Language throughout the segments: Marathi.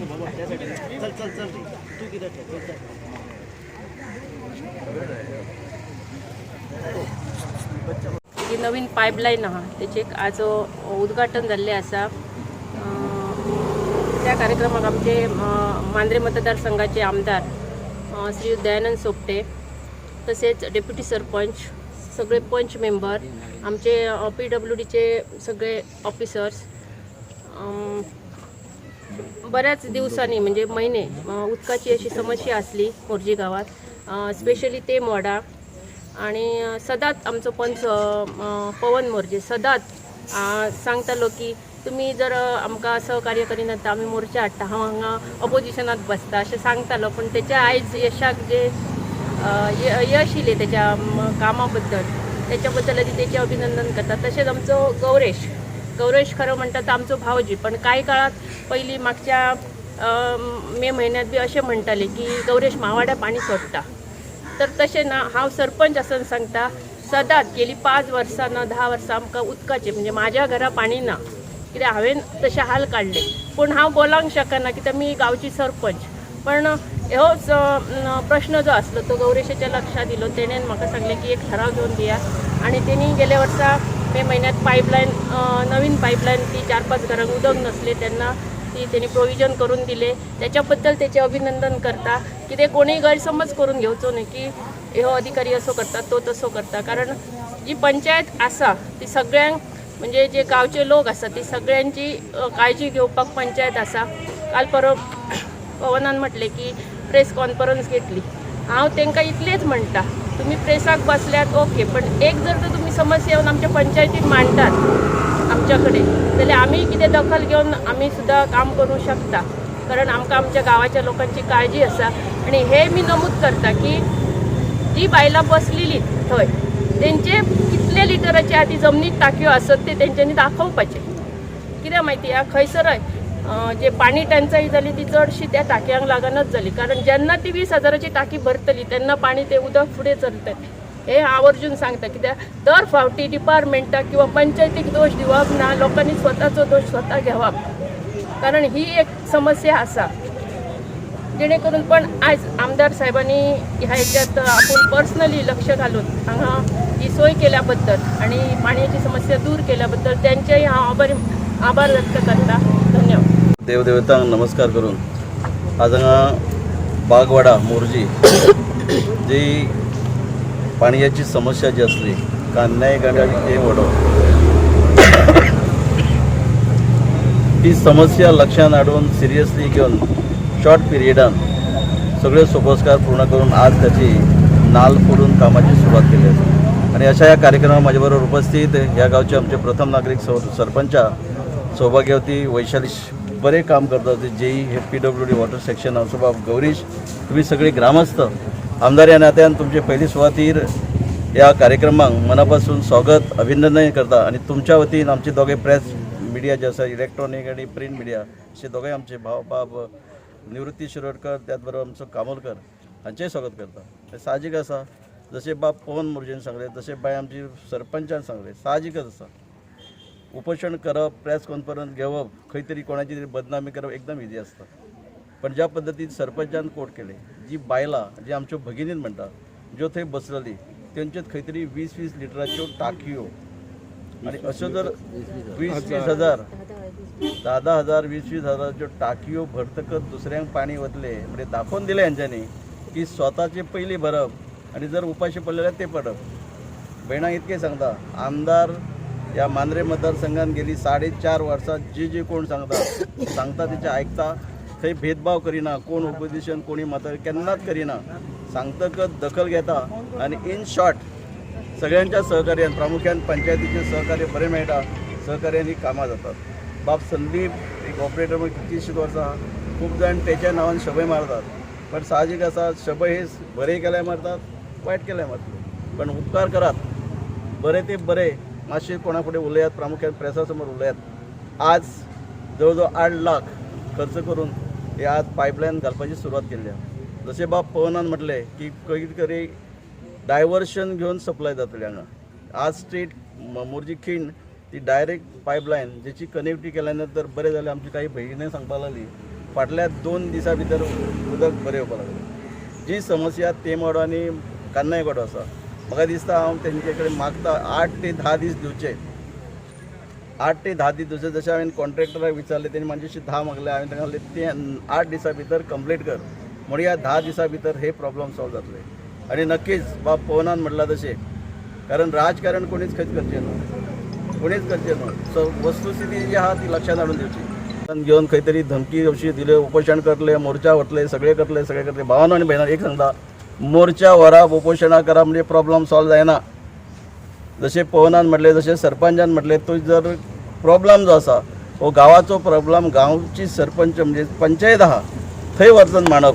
ही नवीन पाईपलाईन आहा त्याचे आज उद्घाटन झाले असा। त्या कार्यक्रमात आमचे मांद्रे मतदारसंघाचे आमदार श्री दयानंद सोपटे तसेच डेप्युटी सरपंच सगळे पंच मेंबर आमचे PWDचे सगळे ऑफिसर्स बऱ्याच दिवसांनी म्हणजे महिने उदकाची अशी समस्या असली मोर्जी गावात स्पेशली ते मोडा आणि सदांच आमचो पंच पवन मोर्जे सदांच सांगतालो की तुम्ही जर आमकां सहकार्य करिना तर आम्ही मोर्चा हाडटा हांव हांगा ऑपोजिशनात बसता अशें सांगतालो। पण त्याच्या आयज यशाक जे यश इले त्याच्या कामा बद्दल त्याच्याबद्दल आधी त्याचे अभिनंदन करता। तसेच आमचो गौरेश खरं म्हणटा तर आमचो भावजी, पण काही काळात पहिली मागच्या मे महिन्यात बी असे म्हणटाले की गौरेश मावाड्या पाणी सोडटा। तर तसे ना हांव सरपंच आसन सांगता सदांच गेली 5 वर्सां ना 10 वर्सां आमकां उदकाचे म्हणजे माझ्या घरा पाणी ना कित्याक हांवें तशे हाल काडले। पूण हांव बोलांक शकना कित्याक मी गांवची सरपंच। पण होच प्रश्न जो आसलो तो गौरेशाच्या लक्षात दिलो। तेणेन म्हाका सांगले की एक ठराव घेवन दिया आणि तेणी गेल्या वर्सा मे महिन्यात पाईपलाईन नवीन पाईपलाईन ती 4-5 घरांक उदक नसले तेन्ना ती त्यांनी प्रोविजन करून दिले। त्याच्याबद्दल त्याचे अभिनंदन करता की ते कोणी गैरसमज करून घेवचो न्ही की हो अधिकारी असो करता तो तसो करता। कारण जी पंचायत आसा ती सगळ्यांक म्हणजे जे गावचे लोक आसा ती सगळ्यांची काळजी घेवपाक पंचायत आसा। काल परवा पवनान म्हटले की प्रेस कॉन्फरन्स घेतली। हांव तांकां इतलेच म्हणटा तुम्ही प्रेसाक बसल्यात ओके, पण एक जर तर तुम्ही समस्या येवन आमच्या पंचायतीत मांडटात आमच्याकडे जाल्यार आमी कितें दखल घेवन आमी सुद्दां काम करूं शकता। कारण आमकां आमच्या गांवाच्या लोकांची काळजी आसा आणि हे मी नमूद करता की जी बायलां बसलेली थंय तेंचे कितले लिटराचे आधी जमनीत टाकयो आसत ते तेंच्यांनी दाखोवपाचे। कित्याक माहिती आहे खंयसरय जे पाणी टंचाई जाली ती चडशी त्या टाकयांक लागूनच जाली। कारण जेन्ना ती 20,000ची टाकी भरतली तेन्ना पाणी ते उदक फुडें चलतलें हे आवर्जून सांगता। कित्याक दर फावटी डिपार्टमेंटाक किंवा पंचायतीक दोष दिवप ना, लोकांनी स्वताचो दोष स्वता घेवप। कारण ही एक समस्या आसा जेणे करून पण आज आमदार साहेबांनी ह्या हेच्यात आपण पर्सनली लक्ष घालून हांगा ही सोय केल्याबद्दल आणि पाण्याची समस्या दूर केल्याबद्दल त्यांचेही हांव आभार व्यक्त करता। धन्यवाद। देवदेवतांक नमस्कार करून आज हांगा बागवाडा मोर्जी जी पाणयाची समस्या जी असली कान्याय गांडाळी ते वडो ती समस्या लक्षात हाडून सिरियसली घेवन शॉर्ट पिरियडान सगळे सोपस्कार पूर्ण करून आज त्याची नाल फोडून कामाची सुरुवात केली आहे। आणि अशा या कार्यक्रमात माझ्याबरोबर उपस्थित या गावचे आमचे प्रथम नागरिक सरपंचा सौभाग्यवती वैशाली बरे काम करतात जे हे PWD वॉटर सेक्शन असो बाब गौरीश तुम्ही सगळे ग्रामस्थ आमदार या नात्यान तुमचे पहिली सुवातीर या कार्यक्रमाक मनापासून स्वागत अभिनंदन करता। आणि तुमच्या वतीन आमचे दोघे प्रेस मिडिया जे आसा इलेक्ट्रॉनिक आणि प्रिंट मिडिया असे दोघे आमचे भाव बाब निवृत्ती शिरोडकर त्याचबरोबर आमचो कामोलकर हांचेय स्वागत करता। साहजिक आसा जसे बाब पवन मोर्जेन सांगले तसे बाय आमची सरपंचान सांगले साहजिकच आसा उपोषण करप प्रेस कॉन्फरन्स घेवप खंय तरी कोणाची तरी बदनामी करप एकदम इजी असता। पण ज्या पद्धतीन सरपंचान कोट केले जी बायलां जी आमच्यो भगिनीन म्हणटा ज्यो थंय बसलेली तेंच्योत खंय तरी 20-20 लिटराच्यो टाकयो आणि अश्यो जर 20-20 हजार 10,000 20-20 हजाराच्यो टाकयो भरतकच दुसऱ्यांक पाणी वतले म्हणजे दाखोवन दिले हेंच्यांनी की स्वताचे पयलीं भरप आणि जर उपाशी पडलेले ते पडप। भयणां इतकें सांगता आमदार या मांद्रे मतदारसंघात गेली 4.5 वर्सां जी कोण सांगता तिचे आयकता थंय भेदभाव करिना कोण ओपोजिशन कोणी मत केन्नाच करिना सांगतकच दखल घेता आणि इन शॉर्ट सगळ्यांच्या सहकार्यान प्रामुख्यान पंचायतीचे सहकार्य बरें मेळटा सहकार्यान ही कामां जातात। बाब संदीप एक ऑपरेटर म्हणून कितलीशीं वर्सां खूब जाण तेच्या नांवान शबय मारतात पण साहजिक आसा शबय हे बरे केल्यार मारतात वायट केल्यार मारतात। पण उपकार करात बरे ते बरे मातशें कोणा फुडें उलयात प्रामुख्यान प्रेसा समोर उलयात। आज जवळजवळ 8 लाख खर्च करून हे आज पाईपलाईन घालपाची सुरवात केली आहे। जसे बाब पवनान म्हटले की खंय तरी डायवर्शन घेवन सप्लाय जातली हांगा आज स्ट्रीट मोर्जी खिंड ती डायरेक्ट पाईपलाईन जेची कनेक्टिविटी केल्या नंतर बरें जालें। आमची काही भगिनी सांगपाक लागली फाटल्या 2 दिसां भितर उदक बरें येवपाक लागलें. जी समस्या तेमवाडो आनी कान्नायवाडो आसा, म्हाका दिसता हांव तेंचे कडेन मागता 8 ते 10 दीस दिवचे. 8 ते 10 दीस दिवचे. जशें हांवें कॉन्ट्रॅक्टराक विचारलें, तेणी म्हाजेशी 10 मागले. हांवें ताका सांगलें ते 8 दिसां भितर कंप्लीट कर. म्हणजे ह्या 10 दिसां भितर हे प्रॉब्लेम सॉल्व जातले. आनी नक्कीच बाब पवनान म्हटलां तशें, कारण राजकारण कोणीच खंयच करचें न्हू, कोणीच करचें न्हू. सो वस्तुस्थिती जी आहा ती लक्षांत हाडून दिवची. घेवन खंय तरी धमकी अशी दिल्यो, उपोशण करतले, मोर्चा वतले, सगळे करतले. भावानो आनी भयणां एक सांगता, मोर्चा व्हरप, उपोशणां करप म्हणजे प्रॉब्लेम सॉल्व जायना. जशें पवनान म्हटलें, जशें सरपंचान म्हटलें, तो जर प्रॉब्लेम जो आसा हो गांवाचो प्रॉब्लेम गांवची सरपंच म्हणजे पंचायत आहा थंय वचून मांडप.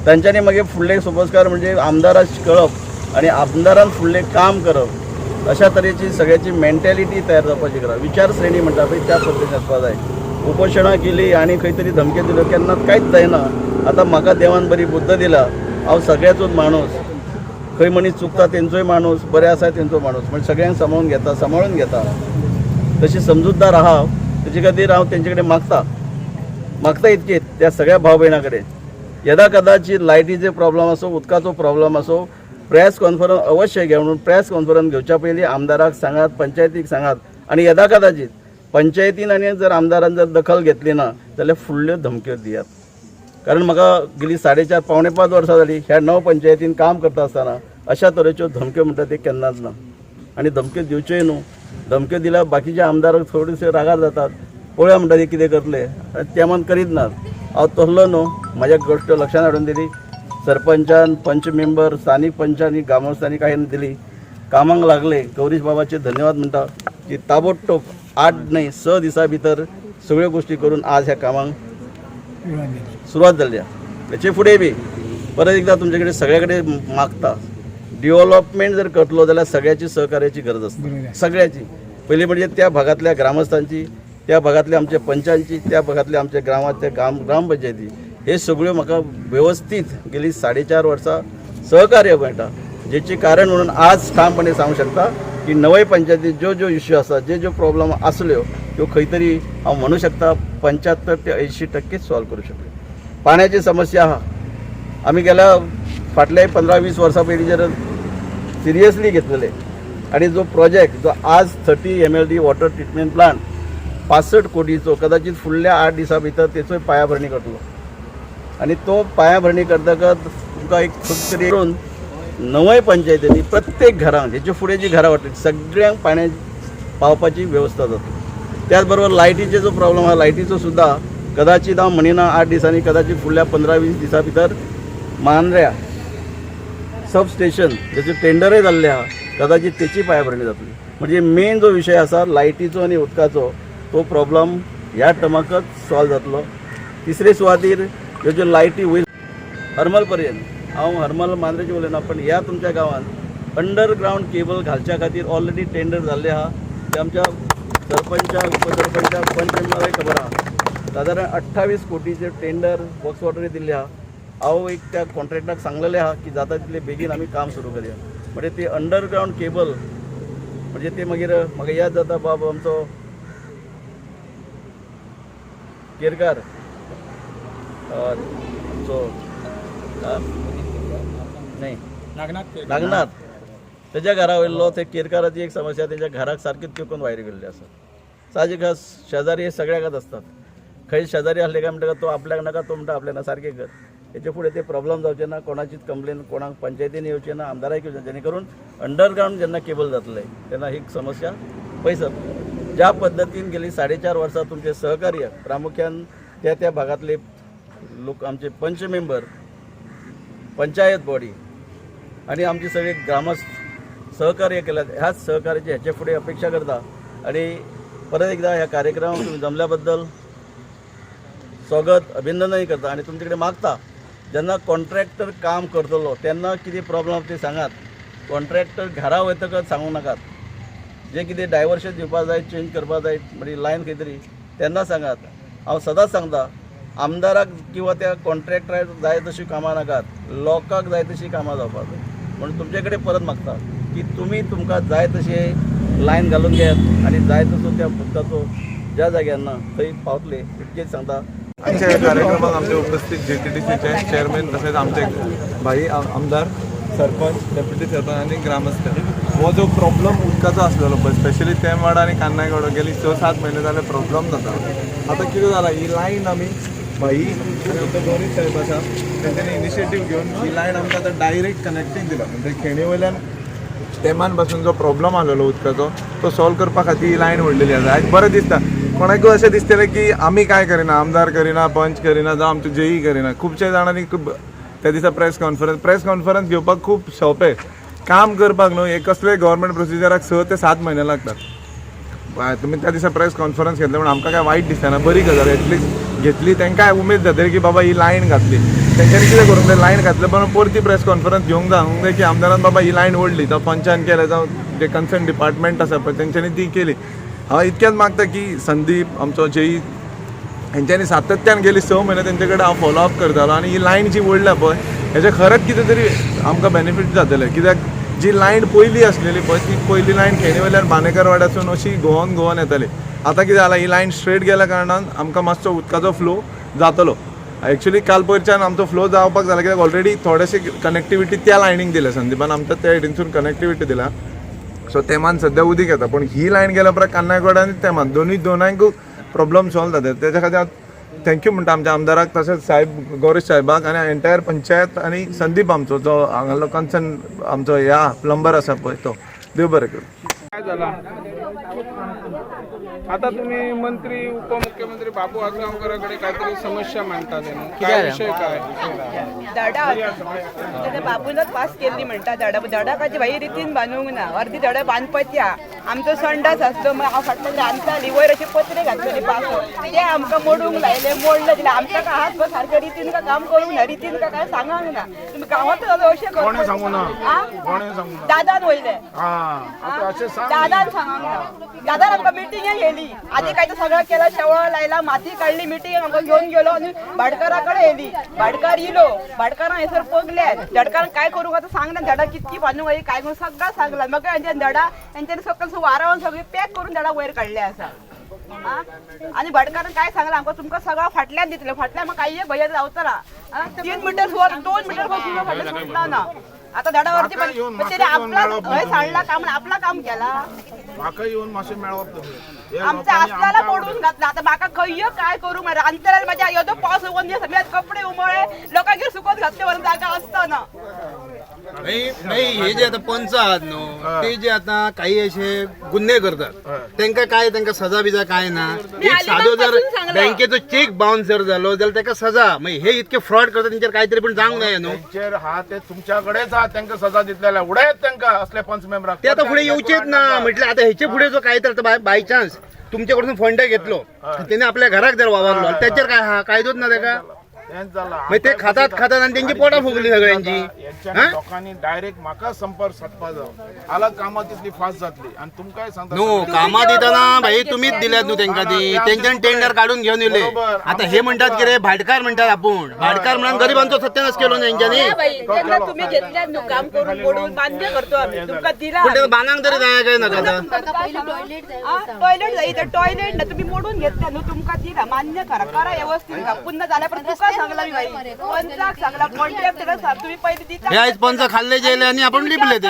तांच्यांनी मागीर फुडले सोपस्कार म्हणजे आमदाराक कळप आनी आमदारान फुडलें काम करप. अशा तरेची सगळ्याची मेंटॅलिटी तयार जावपाची गरज. विचारश्रेणी म्हणटा पळय त्या पद्दतीन आसपाक जाय. उपोशणां केली आनी खंय तरी धमक्यो दिल्यो केन्नाच कांयच जायना. आतां म्हाका देवान बरी बुद्ध दिला, हांव सगळ्याचोच माणूस. खंय मनीस चुकता तेंचोय माणूस, बरे आसा तेंचो माणूस, म्हणजे सगळ्यांक सांबाळून घेता. तशी समजूतदार आहा. तेजे खातीर हांव तेंचे कडेन मागता इतकेच त्या सगळ्या भाव भयणां कडेन, येदा कदाचित लायटीचे प्रॉब्लेम आसो, उदकाचो प्रॉब्लेम आसो, प्रेस कॉन्फरन्स अवश्य घे म्हणून प्रेस कॉन्फरन्स घेवच्या पयलीं आमदाराक सांगात, पंचायतीक सांगात. आनी येदा कदाचित पंचायतीन आनी जर आमदारान जर दखल घेतली ना जाल्यार फुडल्यो धमक्यो दियात. कारण म्हाका गेली 4.5 पावणे 5 वर्सां जालीं ह्या 9 पंचायतीन काम करता आसतना अशा तरेच्यो धमक्यो म्हणटा ते केन्नाच ना. आनी धमक्यो दिवच्योय न्हू. धमक्यो दिल्यार बाकीचे आमदार थोडेशे रागार जातात. पळया म्हणटा ते कितें करतले, ते मान करीत नात. हांव तसलो न्हू. म्हाज्या गोश्ट लक्षांत हाडून दिली. सरपंचान, पंच मेंबर, स्थानीक पंचांनी, ग्रामस्थांनी काही दिली, कामाक लागले. गौरीश बाबाचे धन्यवाद म्हणटा की ताबडतोब 8 न्हय 6 दिसां भितर सगळ्यो गोश्टी करून आज ह्या कामाक सुरवात जाल्ली आसा. हेचे फुडें बी परत एकदा तुमचे कडेन सगळे कडेन मागता, डेव्हलपमेंट जर करतलो जाल्यार सगळ्याची सहकार्याची गरज आसता. सगळ्याची. पयलीं म्हणजे त्या भागातल्या ग्रामस्थांची, त्या भागातल्या आमच्या पंचांची, त्या भागातल्या आमच्या गांवांतल्या ग्रामपंचायती, हे सगळ्यो म्हाका व्यवस्थीत गेली 4.5 वर्सां सहकार्य मेळटा. जेचे कारण म्हणून आज ठामपणे सांगू शकता की नवय पंचायतीत ज्यो इश्यू आसा, ज्यो प्रॉब्लेम आसल्यो त्यो खंय तरी हांव म्हणू शकता 75 ते 80% सॉल्व करूं शकता. पाण्याची समस्या आहा. आमी गेल्या फाटल्या 15-20 वर्सां पयलीं जर सिरियसली घेतलेले आनी जो प्रोजेक्ट जो आज 30 MLD वॉटर ट्रिटमेंट प्लांट 65 कोटीचो कदाचित फुडल्या 8 दिसां भितर तेचोय पायाभरणी करतलो. आनी तो पायाभरणी करतकच तुमकां एक खंय तरी करून नवय पंचायतींनी प्रत्येक घरांत हेचे फुडें जी घरां वाटली सगळ्यांक पाण्या पावपाची वेवस्था जातली. त्याच बरोबर लायटीचे जो प्रॉब्लेम आहा, लायटीचो सुद्दां कदाचित हांव म्हणिना 8 दिसांनी, कदाचित फुडल्या 15-20 दिसां भितर मांद्र्या सब स्टेशन जेचे टेंडरय जाल्ले आहा, कदाचित तेची पायाभरणी जातली. म्हणजे मेन जो विशय आसा लायटीचो आनी उदकाचो, तो प्रॉब्लेम ह्या टर्माकच सॉल्व जातलो. तिसरे सुवातेर ह्यो ज्यो लायटी वयर हरमल पर्यंत, हांव हरमल मांद्रेचे उलयना, पण ह्या तुमच्या गांवांत अंडरग्रावंड केबल घालच्या खातीर ऑलरेडी टेंडर जाल्ले आहा. ते आमच्या सरपंचाक, उपसरपंचाक, पंच मेंबराक खबर आहा. सादारण 28 कोटीचे टेंडर बॉक्स वॉटरी दिल्ले आहा. हांव एक त्या कॉन्ट्रॅक्टाक सांगलेलें आहा की जाता तितले बेगीन आमी काम सुरू करया. म्हणजे ते अंडरग्रावंड केबल म्हणजे ते मागीर म्हाका याद जाता बाब आमचो केरकार आमचो नाही नागनाथ, तेज्या घरा वयलो ते केरकाराची एक समस्या, तेज्या घराक सारकीच तिकून वायरी गेल्ली आसा. साहजीक शेजारी हे सगळ्याकच असतात. खंय शेजारी आसले काय म्हणटा तो आपल्याक नाका, तो म्हणटा आपल्याक ना, सारकें कर. हेचे फुडें ते प्रॉब्लेम जावचे ना, कोणाचीच कंप्लेन कोणाक पंचायतीन येवचे ना, आमदाराक येवचे, जेणे करून अंडरग्रावंड जेन्ना केबल जातले तेन्ना ही समस्या पयसत. ज्या पद्दतीन गेली 4.5 वर्सां तुमचे सहकार्य प्रामुख्यान त्या भागातले लोक, आमचे पंच मेंबर, पंचायत बॉडी आणि आमचे सगळे ग्रामस्थ सहकार्य केल्यात. ह्याच सहकार्याची ह्याचे फुडें अपेक्षा करता. आणि परत एकदा ह्या कार्यक्रमाक तुम्ही जमल्या स्वागत, अभिनंदनही करता. आणि तुमचे कडेन मागता जेन्ना कॉन्ट्रॅक्टर काम करतलो तेन्ना कितें प्रॉब्लेम ते सांगात. कॉन्ट्रॅक्टर घरा वयतकच सांगूं नाकात. जे कितें डायवर्शन दिवपाक जाय, चेंज करपाक जाय, म्हणजे लायन खंय तरी तेन्ना सांगात. हांव सदांच सांगता आमदाराक किंवा त्या कॉन्ट्रॅक्टराक जाय तशी कामां नाकात, लोकांक जाय तशी कामां जावपाक जाय. म्हणून तुमचे कडेन परत मागता की तुमी तुमकां जाय तशें लायन घालून घेयात आणि जाय तसो त्या उदकाचो ज्या जाग्यांना थंय पावतले इतकेच सांगता. आजच्या या कार्यक्रमात आमचे उपस्थित JTDCचे चेअरमॅन तसेच आमचे भाई आमदार, सरपंच, डेप्युटी सरपंच आणि ग्रामस्थ हो जो प्रॉब्लेम उदकाचो आसलेलो पळय स्पेशली तेमवाडा आणि कान्नायगडो गेली 6-7 महिने जाले प्रॉब्लेम जाता. आता कितें जाला ही लायन आमी भाई आणि आमचे गौरीश साहेब आसा तेंच्यांनी इनिशिएटीव घेवन ही लायन आमकां आतां डायरेक्ट कनेक्टींग दिला. म्हणजे खेणी वयल्यान तेमान पासून जो प्रॉब्लेम आसलेलो उदकाचो तो सॉल्व करपा खातीर ही लायन व्हडलेली आसा. आयज बरें दिसता. कोणाकूय अशें दिसतलें की आमी काय करिना, आमदार करिना, पंच करिना जावं आमचे जेई करिना. खुबशे जाणांनी त्या दिसा प्रेस कॉन्फरन्स घेवपाक खूब सोंपें. काम करपाक न्हू एक कसलेय गव्हर्मेंट प्रोसिजराक 6 ते 7 म्हयने लागतात. तुमी त्या दिसा प्रेस कॉन्फरन्स घेतले म्हणून आमकां काय वायट दिसना, बरी गजाल. एटलीस्ट घेतली तांकां उमेद जातली की बाबा ही लायन घातली. तेंच्यांनी कितें करूंक जाय, लायन घातले पण परती प्रेस कॉन्फरन्स घेवंक जाय की आमदारान बाबा ही लायन ओडली जावं पंचान केलें जावं जे कन्सर्न डिपार्टमेंट आसा पळय तेंच्यांनी ती केली. हांव इतकेंच मागता की संदीप आमचो जेई हेंच्यांनी सातत्यान गेली 6 म्हयने तेंचे कडेन हांव फॉलोअप करतालो आणि ही लायन जी ओडल्या पळय हेजे खरेंच कितें तरी आमकां बेनिफीट जातलें. कित्याक जी लायन पयली आसलेली पळय ती पयली लायन खेणी वयल्यान बानेकर वाड्यासून अशी घोवन येताली. आतां कितें जाला ही लायन स्ट्रेट गेल्या कारणान आमकां मातसो उदकाचो फ्लो जातलो. एक्चुअली काल पयरच्यान आमचो फ्लो जावपाक जालो कित्याक ऑलरेडी थोडेशे कनेक्टिविटी त्या लायनीक दिल्या. संदीपान आमच्या त्या हिडीनसून कनेक्टिविटी दिल्या. सो तेमान सद्या उदीक येता. पण ही लायन गेल्या उपरांत कान्नायगड आनी तेमान दोनांकूय प्रॉब्लेम सॉल्व जाता. तेच्या खातीर हांव थँक्यू म्हणटा आमच्या आमदाराक तशेंच साहेब गौरीश साहेबाक आनी एंटायर पंचायत आनी संदीप आमचो जो हांगालो कन्सर्न आमचो ह्या प्लंबर आसा पळय तो. देव बरें करूं. काय झाला आता तुम्ही मंत्री उपमुख्यमंत्री बाबू आजगावकरांकडे काहीतरी समस्या मांडतात काय विषय काय धडा बाबूनच पास केली म्हणटा. धडाकाची भाई रितीन बांदूंक ना. अर्धी धडा बांदपाच्या आमचो संडास आसलो मग हांव फाटल्यान रांदताली वयर अशे पत्रे घातलेले पासो ते आमकां मोडूंक लायले. मोडले दिले आमच्या का हात बस सारखे रितीन का काम करूंक ना. रितीन का काय सांगांक ना. तुम्ही गांवांत अशें कोणे सांगू ना दादान वयले दादान सांगांक ना. दादान आमकां मिटिंगेक येयली. आधी काय तर सगळं केलं शेवळ लायला माती काढली मिटिंग आमकां घेऊन गेलो आणि भाडकाराकडे येयली. भाडकार येयलो भाडकारान हेसर पगल्यात. धडकारान काय करूंक आता सांगना. धडा कितकी बांदूंक जाय काय करून सगळं सांगला. मग हेंच्यान धडा हेंच्यानी सकयल वारावन सगळी पॅक करून धडा वयर काडले आसा. आणि भटकारान काय सांगला आमकां तुमकां सगळं फाटल्यान दितले. फाटल्यान मग काही भैया जावतला 3 मिटर वर 2 मिटर वर फाटल्यान सुटला ना. आता धडावरती पण त्याने आपला हय सांडला काम आपला काम केला. म्हाका येऊन मासे मेळवप आमचा असल्याला मोडून घातला. आता म्हाका खंय काय करू मारे अंतराल माझ्या येदो पावस होऊन दिवस सगळ्यात कपडे उमळे लोकांगेर सुकत घातले वरून जागा असताना. नाही हे जे आता पंच आहात न्हू ते जे आता काही असे गुन्हे करतात त्यांना काय त्यांना सजा बिजा काय ना. एक साधो जर बँकेचो चेक बाउन्स जर झालो जाल्यार त्याका सजा. हे इतके फ्रॉड करतात त्यांच्यावर काहीतरी पण जावंक जाय न्हू. हा ते तुमच्याकडेच हा त्यांना सजा दितलेला उडयत त्यांना असले पंच मेंबराक ते आता पुढे येऊचेच ना. म्हटलं आता ह्याचे पुढे जो काय तर बाय चान्स तुमच्याकडून फंड घेतलो त्याने आपल्या घराक जर वावरलो त्याच्यावर काय हा कायदोच ना त्याका. मग ते खातात आणि त्यांची पोटा फुगली सगळ्यांची. लोकांनी डायरेक्ट म्हाका संपर्क साधपा जावं आला कामां तितली फास्ट जातली. आणि तुमकां काय सांगता नो कामां दिताना भाई तुम्हीच दिल्यात न्हू त्यांना ती. त्यांच्यान टेंडर काढून घेऊन येले. आता हे म्हणतात की रे भाडकार म्हणतात आपण. भाडकार म्हणून गरिबांचो सत्यानाश केलो ना त्यांच्यानी. तुम्ही घेतल्यात न्हू काम करून मोडून मान्य करतो आम्ही. तुमका दिला पण त्याला बांधांक तरी जाय काय नका. टॉयलेट जाई तर टॉयलेट ना तुम्ही मोडून घेतल्या न्हू. तुमका दिला मान्य करा व्यवस्थित का. पुन्हा झाल्या पण तुका सांगला मी बाई पंचाक सांगला कॉन्ट्रॅक्टर तुम्ही पहिले दिता. हे आज पंच खाल्ले जेले आणि आपण लिपले ते.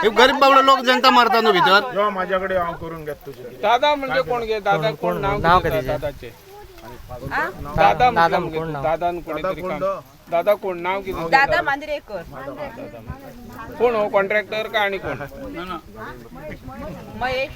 हे गरीब बाबडे लोक जनता मारतात नो भितर. जेव्हा माझ्याकडे हांव करून घेत तुझे दादा म्हणजे कोण घे दादा कोण नाव किती दादाचे दादा दादान कोणीतरी काम दादा कोण नाव किती दादा मांजरेकर कोण हो कॉन्ट्रॅक्टर का आणि कोण महेश